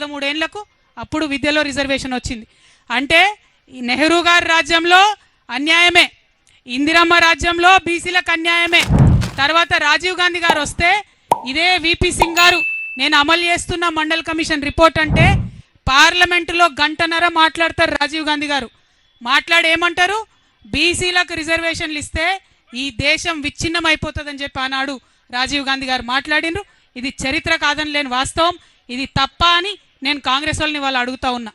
13 ఏళ్లకు అప్పుడు విద్యలో రిజర్వేషన్ వచ్చింది. అంటే ఈ నెహ్రూ గారి రాజ్యంలో అన్యాయమే, ఇందిరమ్మ రాజ్యంలో బీసీలకు అన్యాయమే. తర్వాత రాజీవ్ గాంధీ గారు వస్తే ఇదే విపి సింగ్ గారు నేను అమలు చేస్తున్న మండల్ కమిషన్ రిపోర్ట్ అంటే పార్లమెంటులో గంటన్నర మాట్లాడతారు రాజీవ్ గాంధీ గారు. మాట్లాడి ఏమంటారు, బీసీలకు రిజర్వేషన్లు ఇస్తే ఈ దేశం విచ్ఛిన్నం అయిపోతుందని చెప్పి ఆనాడు రాజీవ్ గాంధీ గారు మాట్లాడినరు. ఇది చరిత్ర కాదని లేని వాస్తవం, ఇది తప్ప అని నేను కాంగ్రెస్ వాళ్ళని వాళ్ళు అడుగుతా ఉన్నా.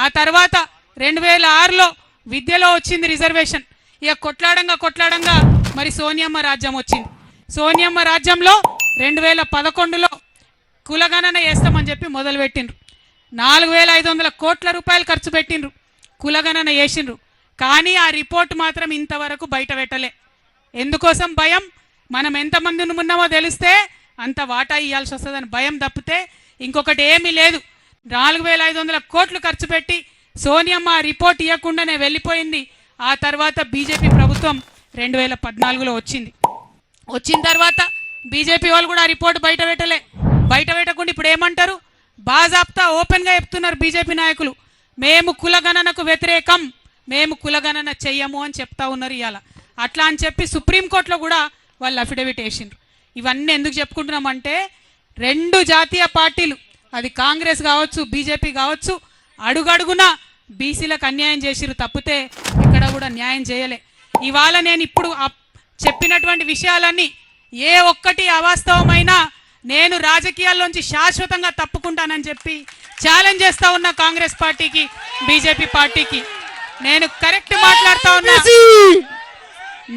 ఆ తర్వాత 2006లో విద్యలో వచ్చింది రిజర్వేషన్. ఇక కొట్లాడంగా మరి సోనియమ్మ రాజ్యం వచ్చింది. సోనియమ్మ రాజ్యంలో 2011లో కులగణన చేస్తామని చెప్పి మొదలుపెట్టిండ్రు. 4500 కోట్ల రూపాయలు ఖర్చు పెట్టిండ్రు, కులగణన చేసిండ్రు. కానీ ఆ రిపోర్ట్ మాత్రం ఇంతవరకు బయట పెట్టలే. ఎందుకోసం భయం, మనం ఎంతమంది ఉన్నామో తెలిస్తే అంత వాటా ఇవ్వాల్సి వస్తుందని భయం తప్పితే ఇంకొకటి ఏమీ లేదు. 4500 కోట్లు ఖర్చు పెట్టి సోనియమ్మ రిపోర్ట్ ఇవ్వకుండానే వెళ్ళిపోయింది. ఆ తర్వాత బీజేపీ ప్రభుత్వం 2014లో వచ్చింది. వచ్చిన తర్వాత బీజేపీ వాళ్ళు కూడా ఆ రిపోర్ట్ బయట పెట్టలే. బయట పెట్టకుండా ఇప్పుడు ఏమంటారు, బాజాప్తా ఓపెన్గా చెప్తున్నారు బీజేపీ నాయకులు, మేము కులగణనకు వ్యతిరేకం, మేము కులగణన చెయ్యము అని చెప్తా ఉన్నారు ఇవాళ. అట్లా అని చెప్పి సుప్రీంకోర్టులో కూడా వాళ్ళు అఫిడవిట్ వేసిండ్రు. ఇవన్నీ ఎందుకు చెప్పుకుంటున్నామంటే 2 జాతీయ పార్టీలు, అది కాంగ్రెస్ కావచ్చు బీజేపీ కావచ్చు, అడుగడుగునా బీసీలకు అన్యాయం చేసిరు తప్పితే ఇక్కడ కూడా న్యాయం చేయలే. ఇవాళ నేను ఇప్పుడు చెప్పినటువంటి విషయాలన్నీ ఏ ఒక్కటి అవాస్తవమైనా నేను రాజకీయాల్లోంచి శాశ్వతంగా తప్పుకుంటానని చెప్పి ఛాలెంజ్ చేస్తా ఉన్నా కాంగ్రెస్ పార్టీకి, బీజేపీ పార్టీకి. నేను కరెక్ట్ మాట్లాడుతా ఉన్నా,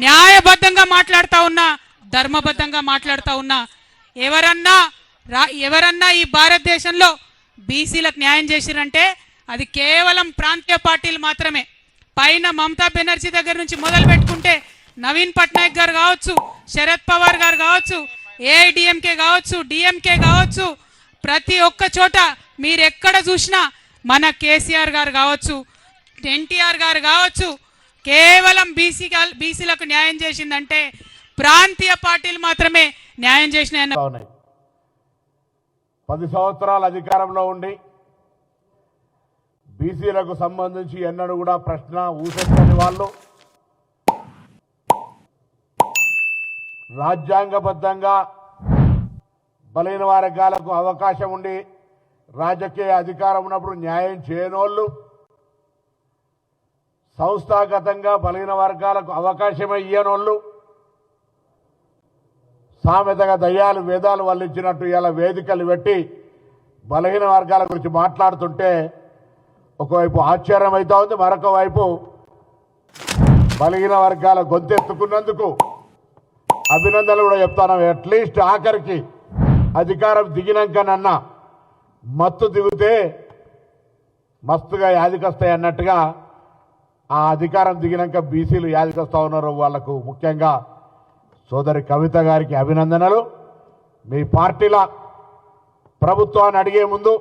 న్యాయబద్ధంగా మాట్లాడుతా ఉన్నా, ధర్మబద్ధంగా మాట్లాడుతా ఉన్నా. ఎవరన్నా ఈ భారతదేశంలో బీసీలకు న్యాయం చేసిరంటే అది కేవలం ప్రాంతీయ పార్టీలు మాత్రమే. పైన మమతా బెనర్జీ దగ్గర నుంచి మొదలు పెట్టుకుంటే నవీన్ పట్నాయక్ గారు కావచ్చు, శరద్ పవార్ గారు కావచ్చు, ఏఐడిఎంకే కావచ్చు, డిఎంకే కావచ్చు, ప్రతి ఒక్క చోట మీరు ఎక్కడ చూసినా మన కేసీఆర్ గారు కావచ్చు, ఎన్టీఆర్ గారు కావచ్చు, కేవలం బీసీలకు న్యాయం చేసిందంటే ప్రాంతీయ పార్టీలు మాత్రమే న్యాయం చేసినాయన్న. 10 సంవత్సరాల అధికారంలో ఉండి బీసీలకు సంబంధించి ఎన్నడూ కూడా ప్రశ్న ఊసెత్తని వాళ్ళు, రాజ్యాంగబద్ధంగా బలైన వర్గాలకు అవకాశం ఉండి రాజకీయ అధికారం ఉన్నప్పుడు న్యాయం చేయనోళ్ళు, సంస్థాగతంగా బలైన వర్గాలకు అవకాశం ఇయ్యనోళ్ళు, సామెతగా దయ్యాలు వేదాలు వల్లించినట్టు ఇలా వేదికలు పెట్టి బలహీన వర్గాల గురించి మాట్లాడుతుంటే ఒకవైపు ఆశ్చర్యం అవుతా ఉంది, మరొక వైపు బలహీన వర్గాల గొంతెత్తుకున్నందుకు అభినందనలు కూడా చెప్తాను. అట్లీస్ట్ ఆఖరికి అధికారం దిగినాకనన్నా మత్తు దిగితే మస్తుగా యాదికొస్తాయి అన్నట్టుగా ఆ అధికారం దిగినాక బీసీలు యాదికొస్తా ఉన్నారు. వాళ్లకు ముఖ్యంగా సోదరి కవిత గారికి అభినందనలు. మీ పార్టీల ప్రభుత్వాన్ని అడిగే ముందు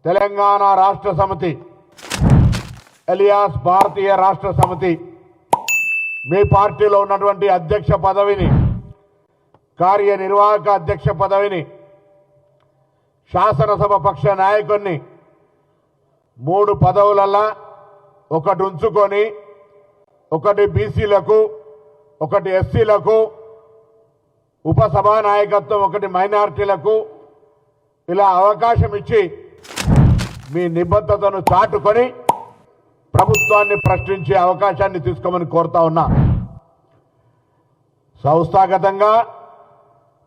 తెలంగాణ రాష్ట్ర సమితి ఎలియాస్ భారతీయ రాష్ట్ర సమితి మీ పార్టీలో ఉన్నటువంటి అధ్యక్ష పదవిని, కార్యనిర్వాహక అధ్యక్ష పదవిని, శాసనసభ పక్ష నాయకుడిని 3 పదవులల్లా ఒకటి ఉంచుకొని, ఒకటి బీసీలకు, ఒకటి ఎస్సీలకు, ఉపసభా నాయకత్వం ఒకటి మైనారిటీలకు, ఇలా అవకాశం ఇచ్చి మీ నిబద్ధతను చాటుకొని ప్రభుత్వాన్ని ప్రశ్నించే అవకాశాన్ని తీసుకోమని కోరుతా ఉన్నా. సంస్థాగతంగా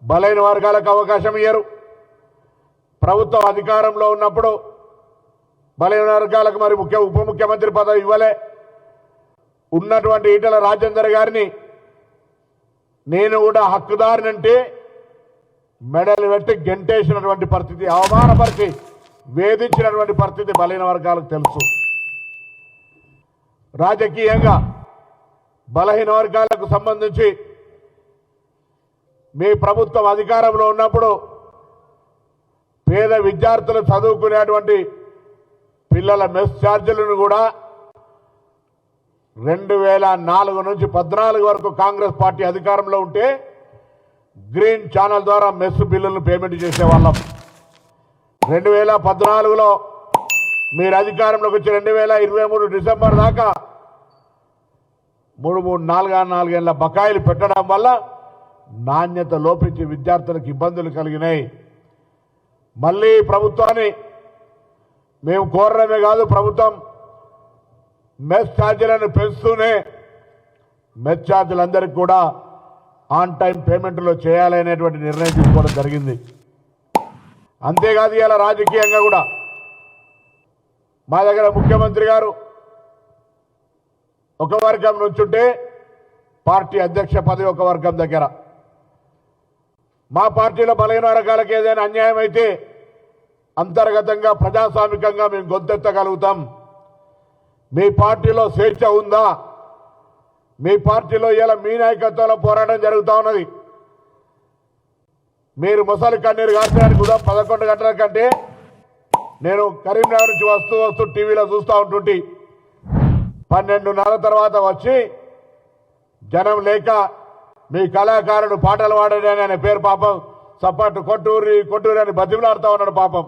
బలైన వర్గాలకు అవకాశం ఇయ్యరు. ప్రభుత్వం అధికారంలో ఉన్నప్పుడు బలైన వర్గాలకు మరి ఉప ముఖ్యమంత్రి పదవి ఇవ్వలే. ఉన్నటువంటి ఈటెల రాజేందర్ గారిని నేను కూడా హక్కుదారినంటే మెడలు పెట్టి గెంటేసినటువంటి పరిస్థితి, అవమానపరిచి వేధించినటువంటి పరిస్థితి బలైన వర్గాలకు తెలుసు. రాజకీయంగా బలహీన వర్గాలకు సంబంధించి మీ ప్రభుత్వం అధికారంలో ఉన్నప్పుడు పేద విద్యార్థులు చదువుకునేటువంటి పిల్లల మెస్ ఛార్జీలను కూడా 2004 నుంచి 14 వరకు కాంగ్రెస్ పార్టీ అధికారంలో ఉంటే గ్రీన్ ఛానల్ ద్వారా మెస్ బిల్లులను పేమెంట్ చేసేవాళ్ళం. 2014లో మీరు అధికారంలోకి వచ్చి 2023 డిసెంబర్ దాకా 4 బకాయిలు పెట్టడం వల్ల నాణ్యత లోపించి విద్యార్థులకు ఇబ్బందులు కలిగినాయి. మళ్ళీ ప్రభుత్వాన్ని మేము కోరడమే కాదు, ప్రభుత్వం మెస్ ఛార్జీలను పెంచుతూనే మెస్ ఛార్జీలందరికీ కూడా ఆన్ టైం పేమెంట్లో చేయాలనేటువంటి నిర్ణయం తీసుకోవడం జరిగింది. అంతేకాదు ఇలా రాజకీయంగా కూడా మా దగ్గర ముఖ్యమంత్రి గారు ఒక వర్గం నుంచుంటే పార్టీ అధ్యక్ష పదవి ఒక వర్గం దగ్గర, మా పార్టీలో బలహీన వర్గాలకు ఏదైనా అన్యాయం అయితే అంతర్గతంగా ప్రజాస్వామికంగా మేము గొంతెత్తగలుగుతాం. మీ పార్టీలో స్వేచ్ఛ ఉందా? మీ పార్టీలో ఇలా మీ నాయకత్వంలో పోరాటం జరుగుతూ ఉన్నది. మీరు ముసలి కన్నీరు కాల్చడానికి కూడా 11 గంటల కంటే నేను కరీంనగర్ నుంచి వస్తూ టీవీలో చూస్తూ ఉంటుంటే 12:30 తర్వాత వచ్చి జనం లేక మీ కళాకారుడు పాటలు పాడని ఆయన పేరు పాపం సపాటు కొట్టూరి అని బతిమలాడుతూ ఉన్నాడు పాపం.